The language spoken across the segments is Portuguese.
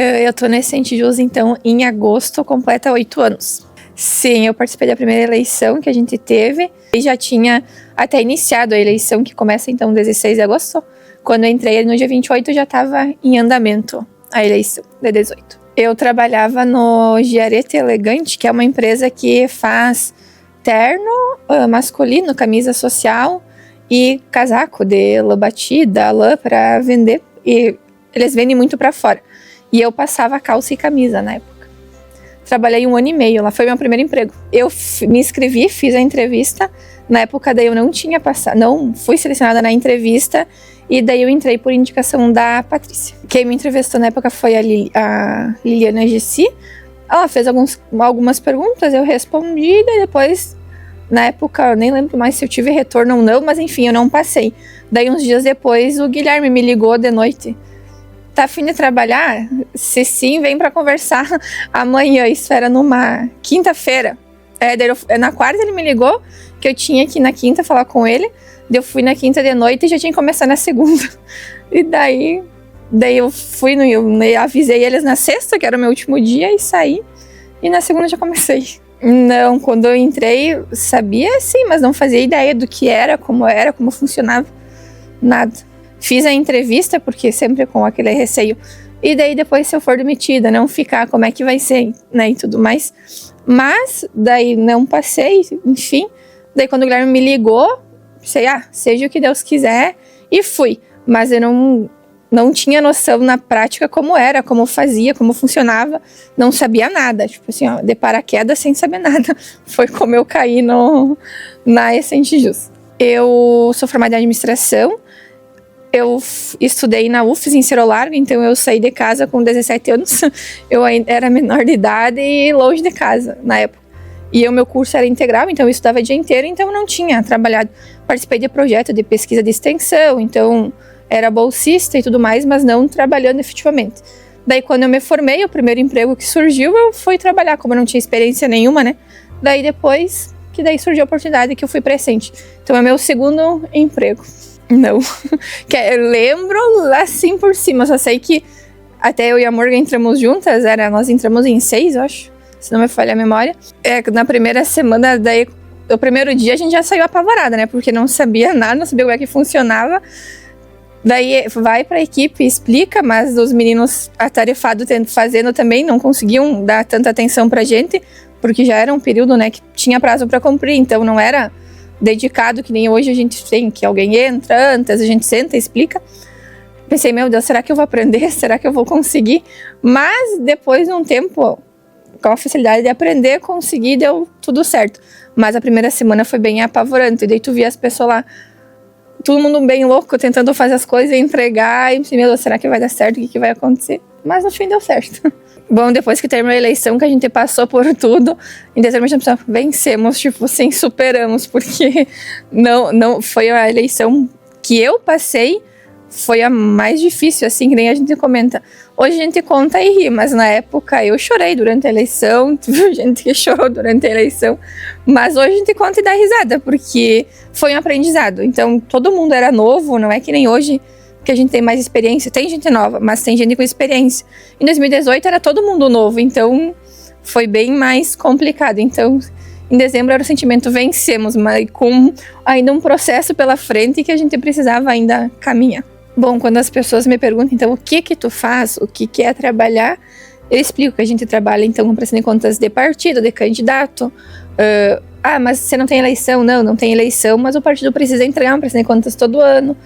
Eu tô nesse Centijus, então, em agosto, completa 8 anos. Sim, eu participei da primeira eleição que a gente teve. E já tinha até iniciado a eleição, que começa, então, 16 de agosto. Quando eu entrei no dia 28, já estava em andamento a eleição de 18. Eu trabalhava no Giarete Elegante, que é uma empresa que faz terno masculino, camisa social e casaco de lã batida, lã para vender. E eles vendem muito para fora. E eu passava calça e camisa na época. Trabalhei 1 ano e meio, lá foi meu primeiro emprego. Eu me inscrevi, fiz a entrevista. Na época daí eu não tinha passado, não fui selecionada na entrevista. E daí eu entrei por indicação da Patrícia. Quem me entrevistou na época foi a Liliana Gessi. Ela fez algumas perguntas, eu respondi. E depois, na época, eu nem lembro mais se eu tive retorno ou não. Mas enfim, eu não passei. Daí uns dias depois, o Guilherme me ligou de noite. Tá afim de trabalhar? Se sim, vem pra conversar amanhã. Isso era numa quinta-feira. Na quarta ele me ligou, que eu tinha que ir na quinta falar com ele. Eu fui na quinta de noite e já tinha que começar na segunda. E daí eu fui, eu avisei eles na sexta, que era o meu último dia, e saí. E na segunda já comecei. Não, quando eu entrei, sabia sim, mas não fazia ideia do que era, como funcionava. Nada. Fiz a entrevista, porque sempre com aquele receio. E daí depois, se eu for demitida, não ficar, como é que vai ser, né, e tudo mais. Mas, daí não passei, enfim. Daí quando o Guilherme me ligou, pensei, seja o que Deus quiser, e fui. Mas eu não tinha noção na prática como era, como fazia, como funcionava. Não sabia nada, tipo assim, de paraquedas sem saber nada. Foi como eu caí na Centijus. Eu sou formada em administração. Eu estudei na UFES em Cerro Largo, então eu saí de casa com 17 anos. Eu ainda era menor de idade e longe de casa na época. E o meu curso era integral, então eu estudava o dia inteiro, então eu não tinha trabalhado. Participei de projeto de pesquisa de extensão, então era bolsista e tudo mais, mas não trabalhando efetivamente. Daí quando eu me formei, o primeiro emprego que surgiu, eu fui trabalhar, como eu não tinha experiência nenhuma, né? Daí depois, surgiu a oportunidade que eu fui presente. Então é meu segundo emprego. Não, eu lembro assim por cima, só sei que até eu e a Morgan entramos juntas, nós entramos em 6, eu acho, se não me falha a memória. Na primeira semana, daí, o primeiro dia a gente já saiu apavorada, né, porque não sabia nada, não sabia como é que funcionava. Daí vai pra equipe, explica, mas os meninos atarefados fazendo também não conseguiam dar tanta atenção pra gente, porque já era um período, né, que tinha prazo pra cumprir, então não era dedicado, que nem hoje a gente tem, que alguém entra antes, a gente senta e explica. Pensei, meu Deus, será que eu vou aprender? Será que eu vou conseguir? Mas depois de um tempo, com a facilidade de aprender, consegui, deu tudo certo. Mas a primeira semana foi bem apavorante, e daí tu via as pessoas lá, todo mundo bem louco, tentando fazer as coisas e entregar, e pensei, meu Deus, será que vai dar certo? O que vai acontecer? Mas no fim deu certo. Bom, depois que terminou a eleição, que a gente passou por tudo, em dezembro a gente pensou, vencemos, tipo assim, superamos, porque não foi a eleição que eu passei, foi a mais difícil, assim, que nem a gente comenta. Hoje a gente conta e ri, mas na época eu chorei durante a eleição, teve gente que chorou durante a eleição, mas hoje a gente conta e dá risada, porque foi um aprendizado. Então, todo mundo era novo, não é que nem hoje, que a gente tem mais experiência. Tem gente nova, mas tem gente com experiência. Em 2018 era todo mundo novo, então foi bem mais complicado. Então, em dezembro era o sentimento vencemos, mas com ainda um processo pela frente que a gente precisava ainda caminhar. Bom, quando as pessoas me perguntam, então, o que tu faz, o que é trabalhar, eu explico que a gente trabalha, então, com prestação de contas de partido, de candidato. Mas você não tem eleição? Não tem eleição, mas o partido precisa entregar uma prestação de contas todo ano.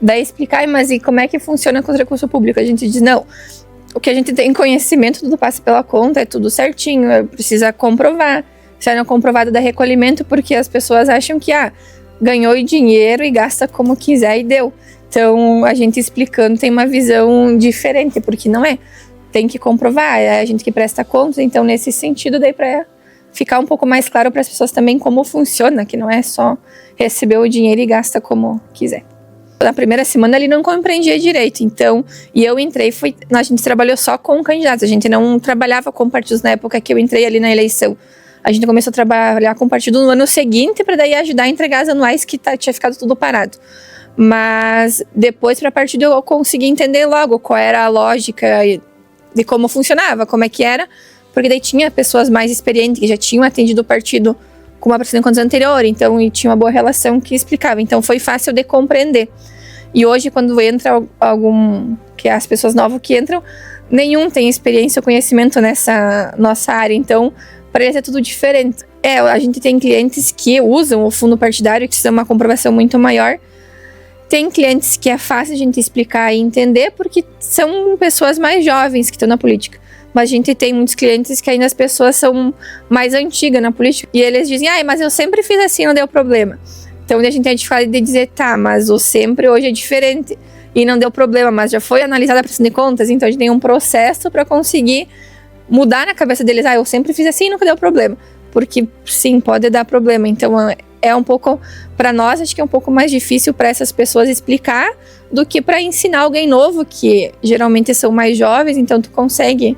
Daí explicar, mas e como é que funciona com os recursos públicos? A gente diz, não, o que a gente tem conhecimento, tudo passa pela conta, é tudo certinho, precisa comprovar. Se não é comprovado, dá recolhimento, porque as pessoas acham que, ganhou dinheiro e gasta como quiser e deu. Então, a gente explicando tem uma visão diferente, porque não é. Tem que comprovar, é a gente que presta contas, então nesse sentido, daí para ficar um pouco mais claro para as pessoas também como funciona, que não é só receber o dinheiro e gasta como quiser. Na primeira semana ele não compreendia direito, então, e eu entrei, a gente trabalhou só com candidatos, a gente não trabalhava com partidos na época que eu entrei ali na eleição. A gente começou a trabalhar com partido no ano seguinte, para daí ajudar a entregar as anuais que tinha ficado tudo parado. Mas depois, para partido, eu consegui entender logo qual era a lógica de como funcionava, como é que era, porque daí tinha pessoas mais experientes que já tinham atendido o partido com uma patrocínio contas anterior, então, e tinha uma boa relação que explicava. Então, foi fácil de compreender. E hoje, quando entra que as pessoas novas que entram, nenhum tem experiência ou conhecimento nessa nossa área. Então, para eles é tudo diferente. A gente tem clientes que usam o fundo partidário, que são uma comprovação muito maior. Tem clientes que é fácil a gente explicar e entender, porque são pessoas mais jovens que estão na política. Mas a gente tem muitos clientes que ainda as pessoas são mais antigas na política. E eles dizem, mas eu sempre fiz assim, não deu problema. Então a gente tem a dificuldade de dizer, mas o sempre hoje é diferente. E não deu problema, mas já foi analisada a prestação de contas. Então a gente tem um processo para conseguir mudar na cabeça deles. Eu sempre fiz assim e nunca deu problema. Porque sim, pode dar problema. Então é um pouco, para nós, acho que é um pouco mais difícil para essas pessoas explicar do que para ensinar alguém novo, que geralmente são mais jovens. Então tu consegue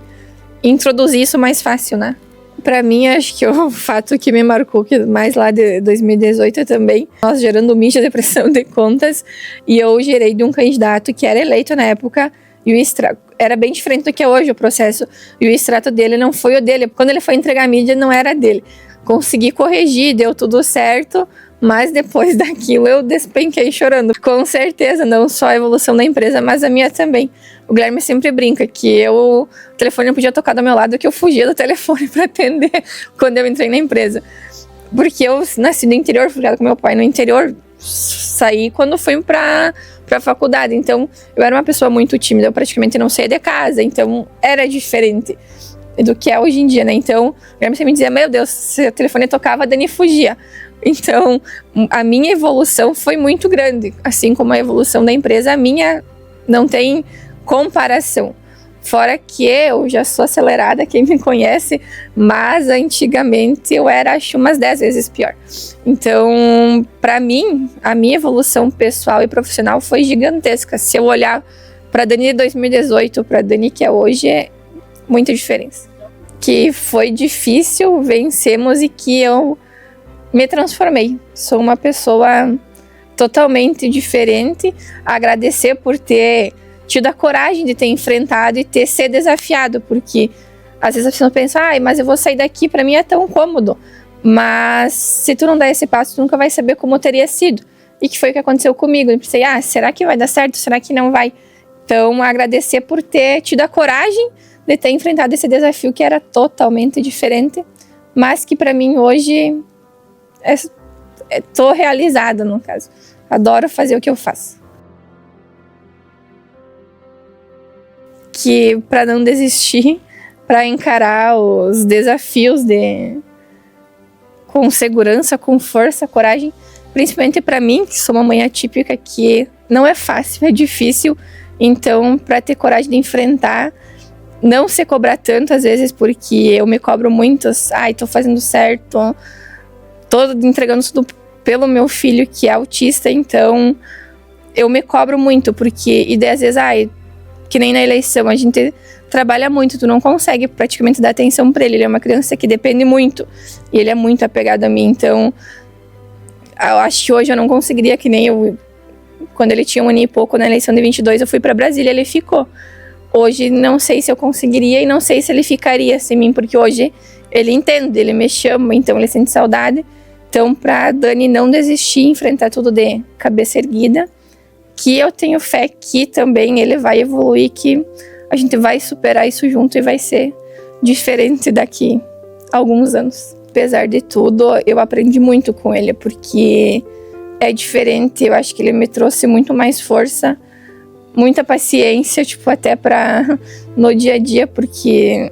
introduzir isso mais fácil, né? Pra mim, acho que o fato que me marcou, que mais lá de 2018 também, nós gerando mídia de prestação de contas, e eu gerei de um candidato que era eleito na época, e o extrato era bem diferente do que é hoje o processo, e o extrato dele não foi o dele. Quando ele foi entregar a mídia, não era dele. Consegui corrigir, deu tudo certo, mas depois daquilo eu despenquei chorando. Com certeza, não só a evolução da empresa, mas a minha também. O Guilherme sempre brinca que o telefone não podia tocar do meu lado, que eu fugia do telefone para atender quando eu entrei na empresa. Porque eu nasci no interior, fui criada com meu pai no interior, saí quando fui para a faculdade. Então, eu era uma pessoa muito tímida, eu praticamente não saía de casa, então era diferente do que é hoje em dia, né? Então, o Guilherme sempre me dizia, meu Deus, se o telefone tocava, a Dani fugia. Então, a minha evolução foi muito grande, assim como a evolução da empresa, a minha não tem comparação. Fora que eu já sou acelerada, quem me conhece, mas antigamente eu era, acho, umas 10 vezes pior. Então, para mim, a minha evolução pessoal e profissional foi gigantesca. Se eu olhar para Dani de 2018, para Dani que é hoje, é muita diferença. Que foi difícil, vencemos e que eu me transformei. Sou uma pessoa totalmente diferente. Agradecer por ter tido a coragem de ter enfrentado e ter se desafiado, porque às vezes a pessoa pensa, mas eu vou sair daqui, para mim é tão cômodo. Mas se tu não der esse passo, tu nunca vai saber como teria sido. E que foi o que aconteceu comigo. Eu pensei, será que vai dar certo? Será que não vai? Então, agradecer por ter tido a coragem de ter enfrentado esse desafio que era totalmente diferente, mas que para mim hoje tô realizada, no caso. Adoro fazer o que eu faço. Que para não desistir, para encarar os desafios com segurança, com força, coragem, principalmente para mim, que sou uma mãe atípica, que não é fácil, é difícil. Então, para ter coragem de enfrentar, não se cobrar tanto às vezes, porque eu me cobro muito, tô fazendo certo, tô entregando tudo pelo meu filho que é autista, então eu me cobro muito, porque, e daí às vezes, que nem na eleição, a gente trabalha muito, tu não consegue praticamente dar atenção pra ele é uma criança que depende muito, e ele é muito apegado a mim, então eu acho que hoje eu não conseguiria, que nem eu, quando ele tinha 1 ano e pouco, na eleição de 22, eu fui pra Brasília, ele ficou. Hoje não sei se eu conseguiria e não sei se ele ficaria sem mim, porque hoje ele entende, ele me chama, então ele sente saudade. Então, pra Dani não desistir, enfrentar tudo de cabeça erguida, que eu tenho fé que também ele vai evoluir, que a gente vai superar isso junto e vai ser diferente daqui a alguns anos. Apesar de tudo, eu aprendi muito com ele, porque é diferente, eu acho que ele me trouxe muito mais força, muita paciência, até no dia a dia, porque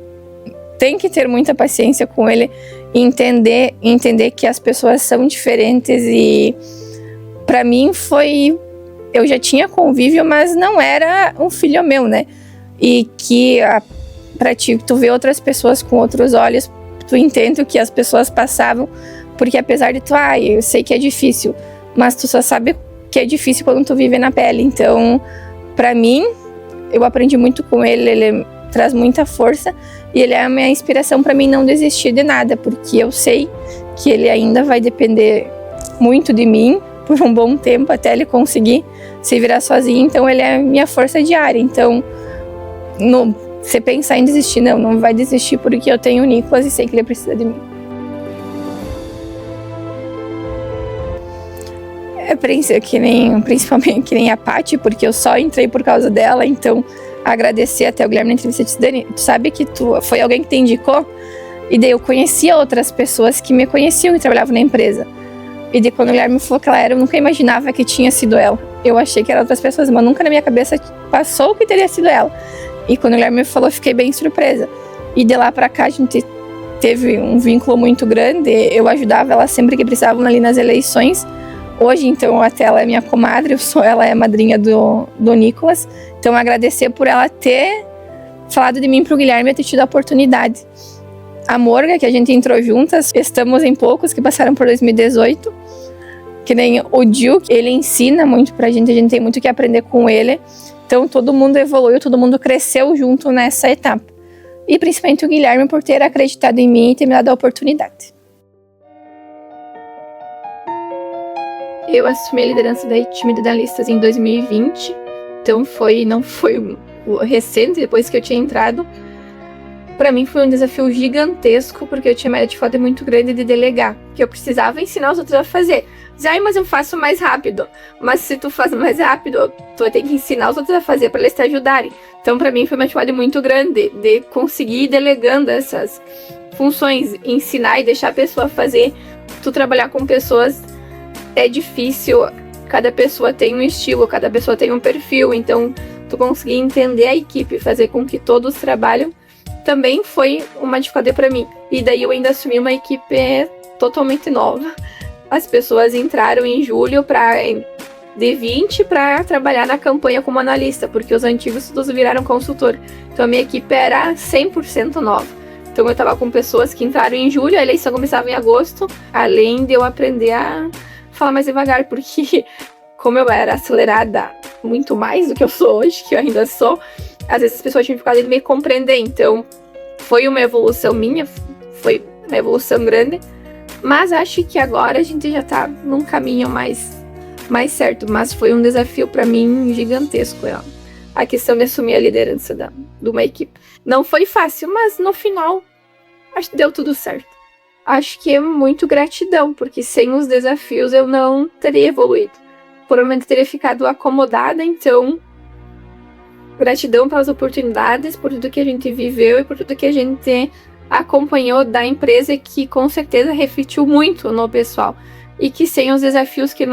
tem que ter muita paciência com ele e entender que as pessoas são diferentes. E para mim eu já tinha convívio, mas não era um filho meu, né? E que pra ti, tu vê outras pessoas com outros olhos, tu entende o que as pessoas passavam, porque apesar de eu sei que é difícil, mas tu só sabe que é difícil quando tu vive na pele. Então, pra mim, eu aprendi muito com ele, ele traz muita força e ele é a minha inspiração pra mim não desistir de nada, porque eu sei que ele ainda vai depender muito de mim por um bom tempo até ele conseguir se virar sozinho, então ele é a minha força diária. Então, Se pensar em desistir, não vai desistir porque eu tenho o Nicolas e sei que ele precisa de mim. Principalmente que nem a Paty, porque eu só entrei por causa dela, então agradecer até o Guilherme na entrevista. Disse, Dani, tu sabe que tu foi alguém que te indicou? E daí eu conhecia outras pessoas que me conheciam e trabalhavam na empresa. E daí quando o Guilherme falou que ela era, eu nunca imaginava que tinha sido ela. Eu achei que eram outras pessoas, mas nunca na minha cabeça passou que teria sido ela. E quando o Guilherme me falou, eu fiquei bem surpresa. E de lá pra cá a gente teve um vínculo muito grande. Eu ajudava ela sempre que precisavam ali nas eleições. Hoje, então, até ela é minha comadre, ela é a madrinha do Nicolas. Então, agradecer por ela ter falado de mim pro Guilherme e ter tido a oportunidade. A Morga, que a gente entrou juntas, estamos em poucos que passaram por 2018. Que nem o Gil, ele ensina muito pra gente, a gente tem muito que aprender com ele. Então, todo mundo evoluiu, todo mundo cresceu junto nessa etapa. E principalmente o Guilherme por ter acreditado em mim e ter me dado a oportunidade. Eu assumi a liderança da time de analistas em 2020, então não foi recente, depois que eu tinha entrado. Para mim foi um desafio gigantesco, porque eu tinha uma área de foda muito grande de delegar, que eu precisava ensinar os outros a fazer. Dizer, mas eu faço mais rápido. Mas se tu faz mais rápido, tu vai ter que ensinar os outros a fazer para eles te ajudarem. Então para mim foi uma dificuldade muito grande de conseguir ir delegando essas funções, ensinar e deixar a pessoa fazer. Tu trabalhar com pessoas é difícil, cada pessoa tem um estilo, cada pessoa tem um perfil, então tu conseguir entender a equipe, fazer com que todos trabalhem, também foi uma dificuldade para mim. E daí eu ainda assumi uma equipe totalmente nova. As pessoas entraram em julho de 20 para trabalhar na campanha como analista, porque os antigos todos viraram consultor. Então a minha equipe era 100% nova. Então eu tava com pessoas que entraram em julho, a eleição começava em agosto, além de eu aprender a falar mais devagar, porque como eu era acelerada muito mais do que eu sou hoje, que eu ainda sou, às vezes as pessoas tinham dificuldade de me compreender. Então foi uma evolução minha, foi uma evolução grande, mas acho que agora a gente já tá num caminho mais certo, mas foi um desafio para mim gigantesco, a questão de assumir a liderança de uma equipe. Não foi fácil, mas no final acho que deu tudo certo. Acho que é muito gratidão, porque sem os desafios eu não teria evoluído. Provavelmente teria ficado acomodada, então gratidão pelas oportunidades, por tudo que a gente viveu e por tudo que a gente acompanhou da empresa, que com certeza refletiu muito no pessoal. E que sem os desafios que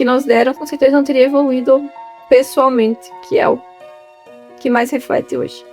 nos deram, com certeza não teria evoluído pessoalmente, que é o que mais reflete hoje.